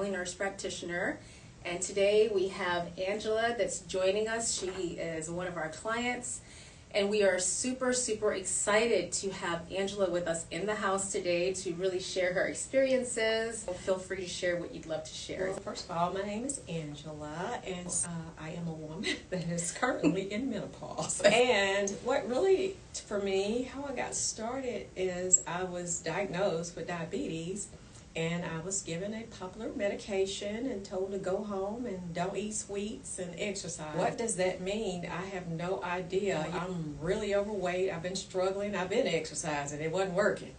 family nurse practitioner, and today we have Angela that's joining us. She is one of our clients, and we are super excited to have Angela with us in the house today to really share her experiences. Feel free to share what you'd love to share. Well, first of all, my name is Angela, and I am a woman that is currently in menopause. And what really, for me, how I got started is I was diagnosed with diabetes, and I was given a popular medication and told to go home and don't eat sweets and exercise. What does that mean? I have no idea. I'm really overweight. I've been struggling. I've been exercising. It wasn't working.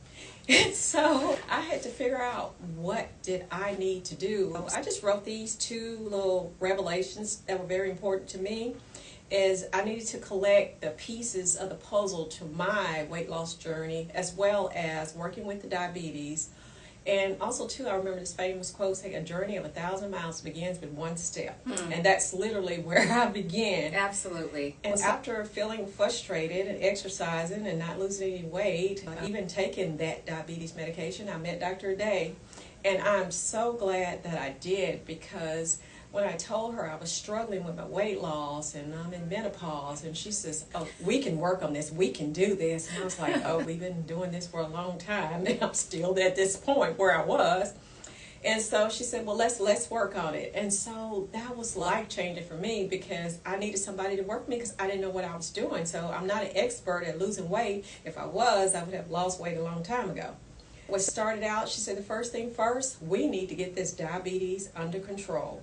And so I had to figure out, what did I need to do? I just wrote these two little revelations that were very important to me. Is I needed to collect the pieces of the puzzle to my weight loss journey, as well as working with the diabetes. And also, too, I remember this famous quote saying, a journey of 1,000 miles begins with one step. And that's literally where I began. Absolutely. And after feeling frustrated and exercising and not losing any weight, even taking that diabetes medication, I met Dr. Aderonke. And I'm so glad that I did, because when I told her I was struggling with my weight loss and I'm in menopause, and she says, oh, we can work on this, we can do this. And I was like, oh, we've been doing this for a long time, and I'm still at this point where I was. And so she said, well, let's work on it. And so that was life-changing for me, because I needed somebody to work with me, because I didn't know what I was doing. So I'm not an expert at losing weight. If I was, I would have lost weight a long time ago. What started out, she said, the first thing first, we need to get this diabetes under control.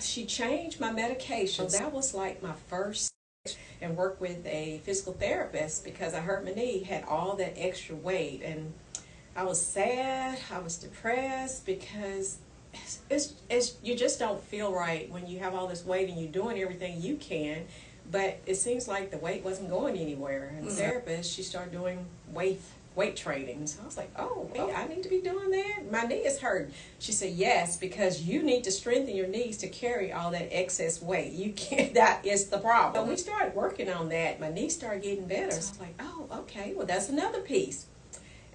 She changed my medication. That was like my first, and worked with a physical therapist, because I hurt my knee, had all that extra weight, and I was sad, I was depressed, because it's you just don't feel right when you have all this weight and you're doing everything you can, but it seems like the weight wasn't going anywhere. And the therapist, she started doing weight training. So I was like, oh, wait, I need to be doing that? My knee is hurting. She said, yes, because you need to strengthen your knees to carry all that excess weight. You can't, that is the problem. So we started working on that. My knee started getting better. So I was like, oh, okay, well, that's another piece.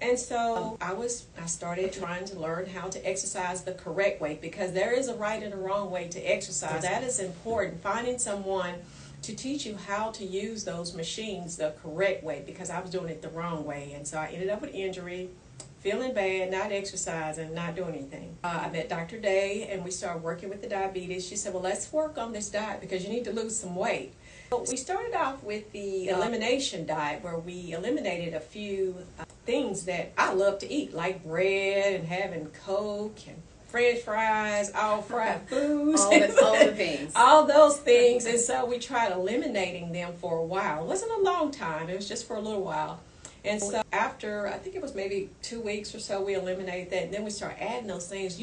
And so I started trying to learn how to exercise the correct way, because there is a right and a wrong way to exercise. That is important. Finding someone to teach you how to use those machines the correct way, because I was doing it the wrong way. And so I ended up with injury, feeling bad, not exercising, not doing anything. I met Dr. Day, and we started working with the diabetes. She said, well, let's work on this diet, because you need to lose some weight. So we started off with the elimination diet, where we eliminated a few things that I love to eat, like bread and having Coke and French fries, all fried foods. all the things. All those things. And so we tried eliminating them for a while. It wasn't a long time. It was just for a little while. And so after, I think it was maybe 2 weeks or so, we eliminated that. And then we start adding those things.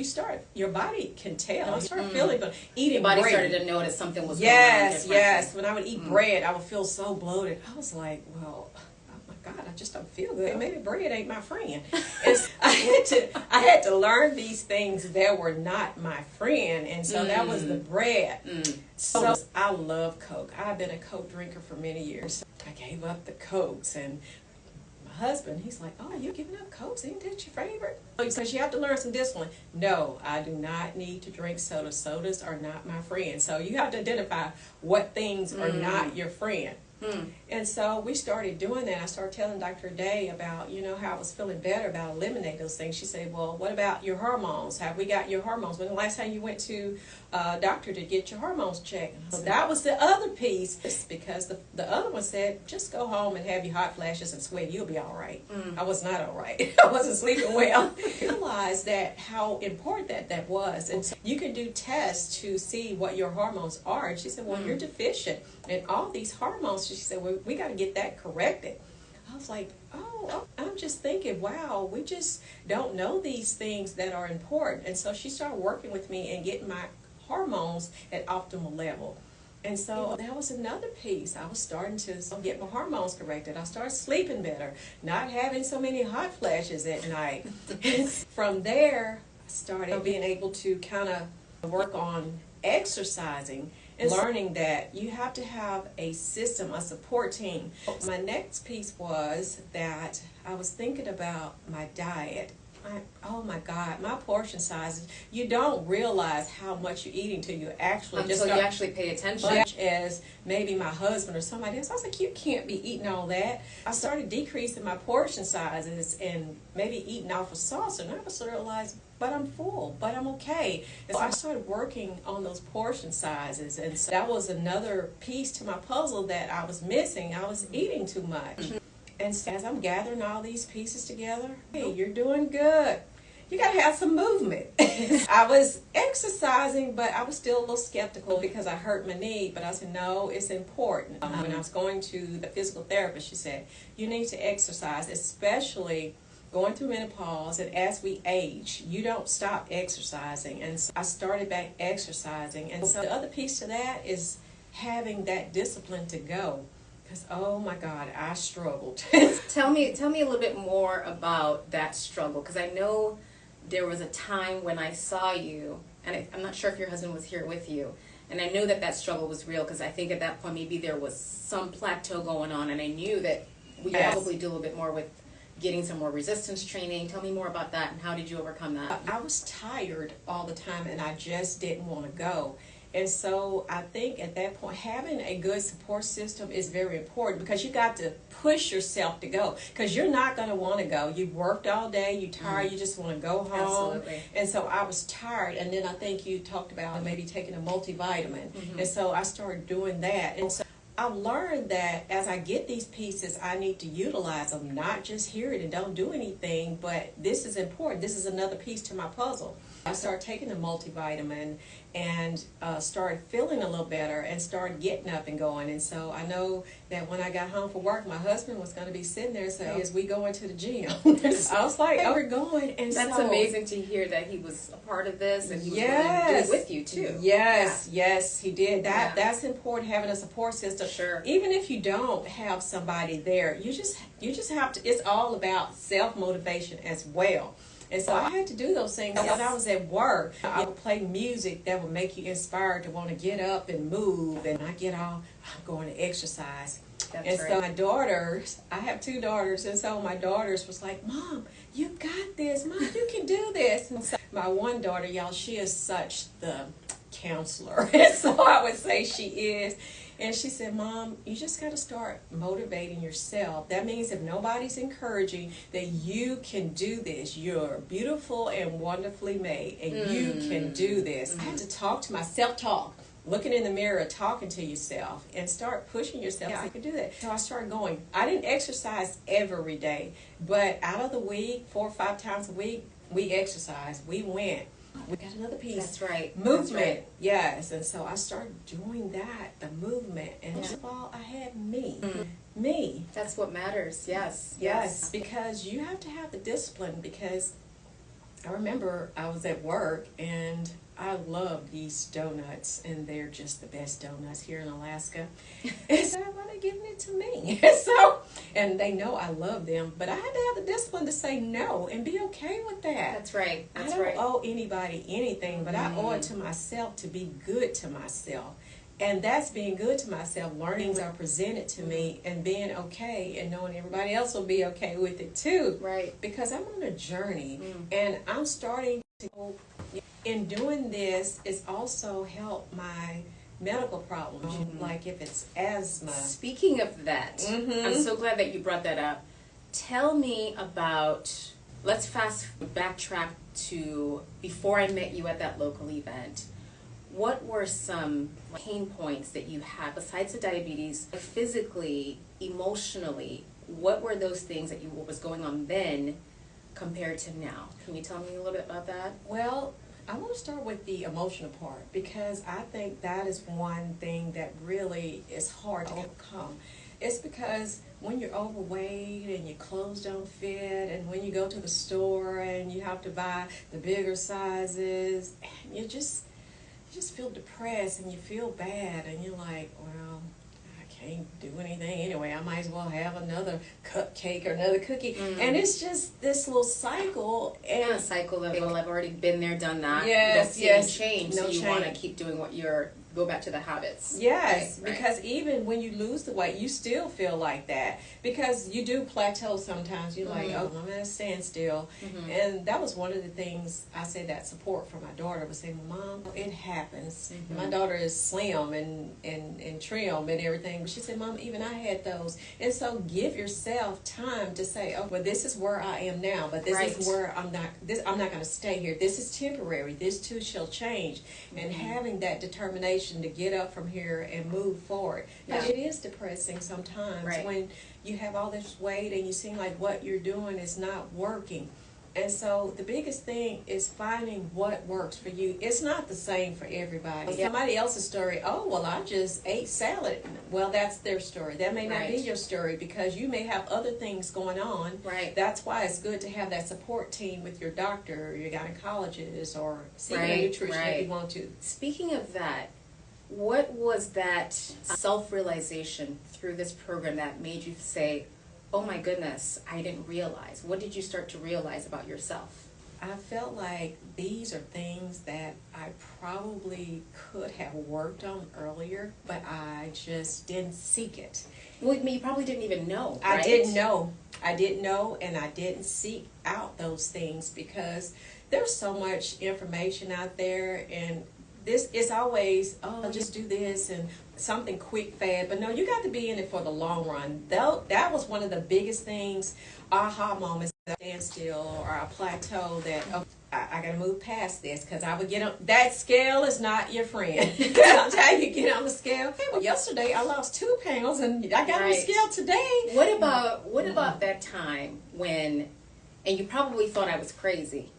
Your body can tell. I started feeling, but eating bread. Your body started to notice something was going on. Yes. When I would eat bread, I would feel so bloated. I was like, well, God, I just don't feel good. Maybe bread ain't my friend. I had to learn these things that were not my friend, and so that was the bread. So I love Coke. I've been a Coke drinker for many years. I gave up the Cokes, and my husband, he's like, oh, you're giving up Cokes? Ain't that your favorite? Because you have to learn some discipline. No, I do not need to drink sodas. Sodas are not my friend. So you have to identify what things are not your friend. And so we started doing that. I started telling Dr. Day about, how I was feeling better about eliminating those things. She said, well, what about your hormones? Have we got your hormones? When the last time you went to a doctor to get your hormones checked? So that was the other piece, because the other one said, just go home and have your hot flashes and sweat. You'll be all right. I was not all right. I wasn't sleeping well. I realized that how important that was. And so you can do tests to see what your hormones are. And she said, well, you're deficient in all these hormones. She said, well, we got to get that corrected. I was like, oh, I'm just thinking, wow, we just don't know these things that are important. And so she started working with me and getting my hormones at optimal level. And so that was another piece. I was starting to get my hormones corrected. I started sleeping better, not having so many hot flashes at night. From there, I started being able to kind of work on exercising and learning that you have to have a system, a support team. My next piece was that I was thinking about my diet. oh my God, my portion sizes, you don't realize how much you're eating till you actually Until you actually pay attention. Much as maybe my husband or somebody else. I was like, you can't be eating all that. I started decreasing my portion sizes and maybe eating off of sauce, and I was realized, but I'm full, but I'm okay. And so I started working on those portion sizes, and so that was another piece to my puzzle that I was missing. I was eating too much. And so as I'm gathering all these pieces together, hey, you're doing good. You got to have some movement. I was exercising, but I was still a little skeptical because I hurt my knee. But I said, no, it's important. When I was going to the physical therapist, she said, you need to exercise, especially going through menopause. And as we age, you don't stop exercising. And so I started back exercising. And so the other piece to that is having that discipline to go. Because, oh my God, I struggled. Tell me a little bit more about that struggle, because I know there was a time when I saw you, and I'm not sure if your husband was here with you, and I know that struggle was real, because I think at that point maybe there was some plateau going on, and I knew that we probably do a little bit more with getting some more resistance training. Tell me more about that, and how did you overcome that? I was tired all the time, and I just didn't want to go. And so I think at that point, having a good support system is very important, because you got to push yourself to go, because you're not going to want to go. You've worked all day, you're tired, you just want to go home. Absolutely. And so I was tired, and then I think you talked about maybe taking a multivitamin. And so I started doing that. And so I've learned that as I get these pieces, I need to utilize them, not just hear it and don't do anything, but this is important. This is another piece to my puzzle. I started taking a multivitamin and started feeling a little better and started getting up and going. And so I know that when I got home from work, my husband was going to be sitting there saying, as we go into the gym. I was like, oh, we're going. And that's so amazing to hear that he was a part of this, and he was willing to do it with you too. Yes, he did. That's important, having a support system. Sure. Even if you don't have somebody there, you just have to. It's all about self-motivation as well. And so I had to do those things. When I was at work, I would play music that would make you inspired to want to get up and move. And I get all, I'm going to exercise. That's so my daughters, I have 2 daughters, and so my daughters was like, Mom, you got this. Mom, you can do this. And so my one daughter, y'all, she is such the counselor. And so I would say she is. And she said, Mom, you just got to start motivating yourself. That means if nobody's encouraging that you can do this, you're beautiful and wonderfully made, and you can do this. I had to talk to myself, looking in the mirror, talking to yourself, and start pushing yourself. I could do that. So I started going. I didn't exercise every day, but out of the week, 4 or 5 times a week, we exercised. We went. We got another piece. That's right. Movement. That's right. Yes. And so I started doing that, the movement. And most of all, I had me. Me. That's what matters. Yes. Because you have to have the discipline, because I remember I was at work and I love these donuts, and they're just the best donuts here in Alaska. And so why are they giving it to me? And they know I love them, but I had to have the discipline to say no and be okay with that. That's right. I don't owe anybody anything, but I owe it to myself to be good to myself. And that's being good to myself. Learnings are presented to me, and being okay and knowing everybody else will be okay with it too. Right. Because I'm on a journey, and I'm starting to go. In doing this, it's also helped my medical problems, like if it's asthma. Speaking of that, I'm so glad that you brought that up. Tell me about, let's backtrack to before I met you at that local event. What were some pain points that you had besides the diabetes, physically, emotionally? What were those things that what was going on then compared to now? Can you tell me a little bit about that? Well, I want to start with the emotional part, because I think that is one thing that really is hard to overcome. It's because when you're overweight and your clothes don't fit, and when you go to the store and you have to buy the bigger sizes, and you just feel depressed and you feel bad, and you're like, well, I can't do anything anyway. I might as well have another cupcake or another cookie. And it's just this little cycle. And a cycle of, well, I've already been there, done that. Yes, you don't see any change, no so you change. want to keep doing what you're go back to the habits. Yes, Right, because even when you lose the weight, you still feel like that because you do plateau sometimes. You're like, oh, I'm at a standstill. And that was one of the things I said that support from my daughter was saying, Mom, it happens. My daughter is slim and trim and everything, but she said, Mom, even I had those. And so give yourself time to say, oh, well, this is where I am now, but this is where I'm not going to stay here. This is temporary. This too shall change. And having that determination to get up from here and move forward. Yeah. It is depressing sometimes when you have all this weight and you seem like what you're doing is not working. And so the biggest thing is finding what works for you. It's not the same for everybody. Somebody else's story, oh, well, I just ate salad. Well, that's their story. That may not be your story because you may have other things going on. Right. That's why it's good to have that support team with your doctor or your gynecologist or seeing a nutritionist if you want to. Speaking of that, what was that self-realization through this program that made you say, oh my goodness, I didn't realize? What did you start to realize about yourself? I felt like these are things that I probably could have worked on earlier, but I just didn't seek it. Well, you probably didn't even know, right? I didn't know, and I didn't seek out those things because there's so much information out there, and this is always, oh, just do this and something quick, fast. But no, you got to be in it for the long run. That was one of the biggest things, aha moments, that I stand still or I plateau that, oh, I got to move past this because I would get on, that scale is not your friend. Sometimes you get on the scale, hey, well, yesterday I lost 2 pounds and I got on the scale today. What about that time when, and you probably thought I was crazy,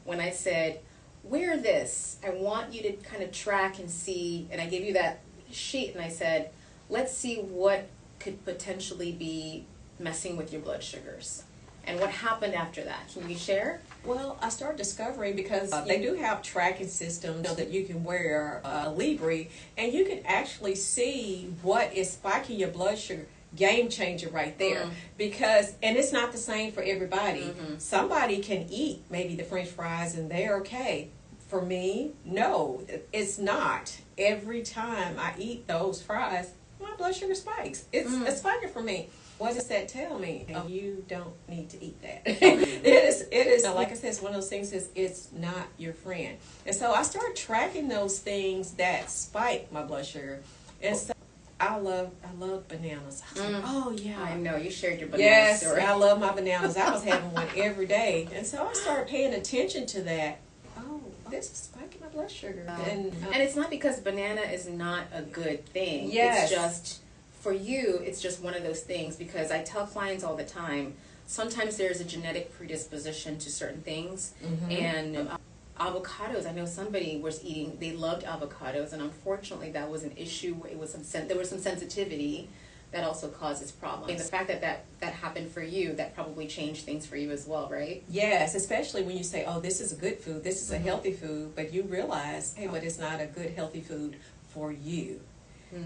when I said, wear this, I want you to kind of track and see, and I gave you that sheet and I said, let's see what could potentially be messing with your blood sugars. And what happened after that? Can you share? Well, I started discovering because they do have tracking systems that you can wear Libre, and you can actually see what is spiking your blood sugar. Game changer right there. Because, and it's not the same for everybody. Somebody can eat maybe the French fries and they're okay. For me, no, it's not. Every time I eat those fries, my blood sugar spikes. It's a spiker for me. What does that tell me? You don't need to eat that. It is, like I said, it's one of those things it's not your friend. And so I started tracking those things that spike my blood sugar. And so I love bananas. I was like, oh yeah. I know, you shared your banana story. Yes, I love my bananas. I was having one every day. And so I started paying attention to that. Oh, this is spiking my blood sugar. And it's not because banana is not a good thing. Yes. It's just, for you, it's just one of those things, because I tell clients all the time, sometimes there's a genetic predisposition to certain things. And avocados, I know somebody was eating, they loved avocados, and unfortunately that was an issue. It was there was some sensitivity that also causes problems. And the fact that that happened for you, that probably changed things for you as well, right? Yes, especially when you say, oh, this is a good food, this is a healthy food, but you realize, hey, but it's not a good healthy food for you.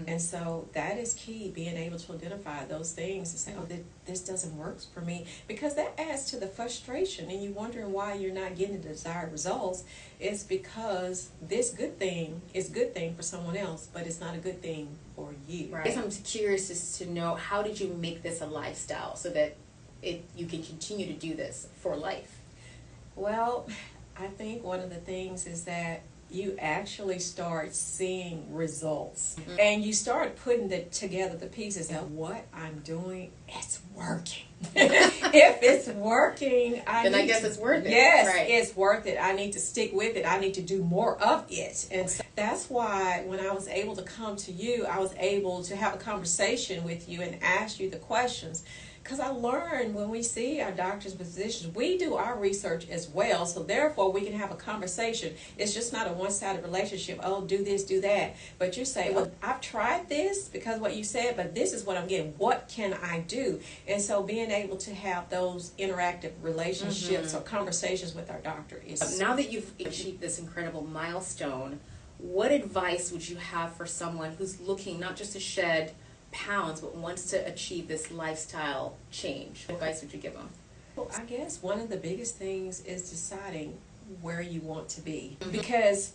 And so that is key, being able to identify those things and say, oh, this doesn't work for me, because that adds to the frustration and you wondering why you're not getting the desired results. It's because this good thing is a good thing for someone else, but it's not a good thing for you. Right. I guess I'm curious as to know, how did you make this a lifestyle so that you can continue to do this for life? Well, I think one of the things is that you actually start seeing results, and you start putting together the pieces of what I'm doing. It's working. If it's working, I guess it's worth it. Yes, it's worth it. I need to stick with it. I need to do more of it. And so that's why when I was able to come to you, I was able to have a conversation with you and ask you the questions. Because I learned when we see our doctors and physicians, we do our research as well, so therefore we can have a conversation. It's just not a one-sided relationship, oh, do this, do that. But you say, well, I've tried this because of what you said, but this is what I'm getting. What can I do? And so being able to have those interactive relationships or conversations with our doctor is... Now that you've achieved this incredible milestone, what advice would you have for someone who's looking not just to shed pounds, but wants to achieve this lifestyle change? What advice would you give them? Well, I guess one of the biggest things is deciding where you want to be. Because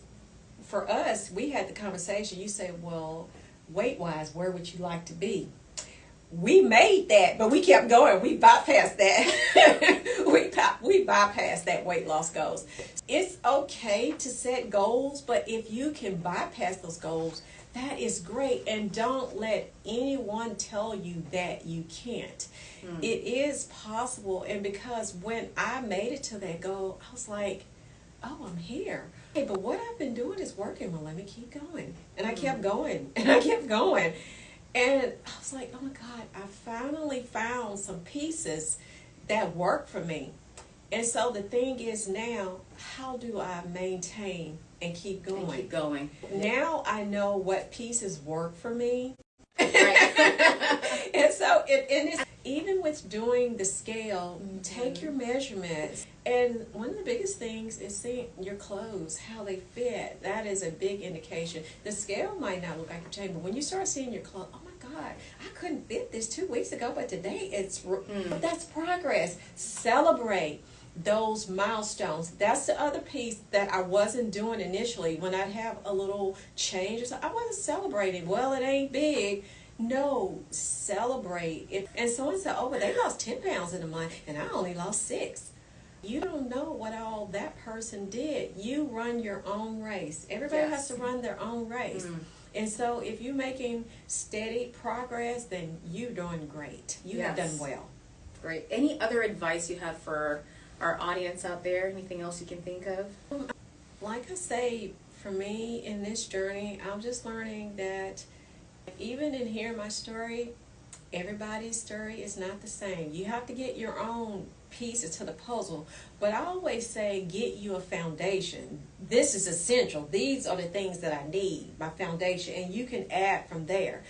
for us, we had the conversation. You say, well, weight-wise, where would you like to be? We made that, but we kept going. We bypassed that. we bypassed that weight loss goals. It's okay to set goals, but if you can bypass those goals, that is great. And don't let anyone tell you that you can't. It is possible. And because when I made it to that goal, I was like, oh, I'm here. Hey, but what I've been doing is working. Well, let me keep going. And I kept going, and I kept going. And I was like, oh my God, I finally found some pieces that work for me. And so the thing is now, how do I maintain and keep going? And keep going. Now I know what pieces work for me. Right. And so even with doing the scale, take your measurements. And one of the biggest things is seeing your clothes, how they fit. That is a big indication. The scale might not look like a change, but when you start seeing your clothes, oh my God, I couldn't fit this 2 weeks ago, but today that's progress. Celebrate those milestones. That's the other piece that I wasn't doing initially. When I'd have a little change, I wasn't celebrating. Well, it ain't big. No, celebrate it. And someone said, oh, but they lost 10 pounds in a month, and I only lost 6. You don't know what all that person did. You run your own race. Everybody has to run their own race. And so if you're making steady progress, then you're doing great. You have done well. Great. Any other advice you have for our audience out there? Anything else you can think of? Like I say, for me in this journey, I'm just learning that even in hearing my story, everybody's story is not the same. You have to get your own pieces to the puzzle. But I always say, get you a foundation. This is essential. These are the things that I need, my foundation, and you can add from there.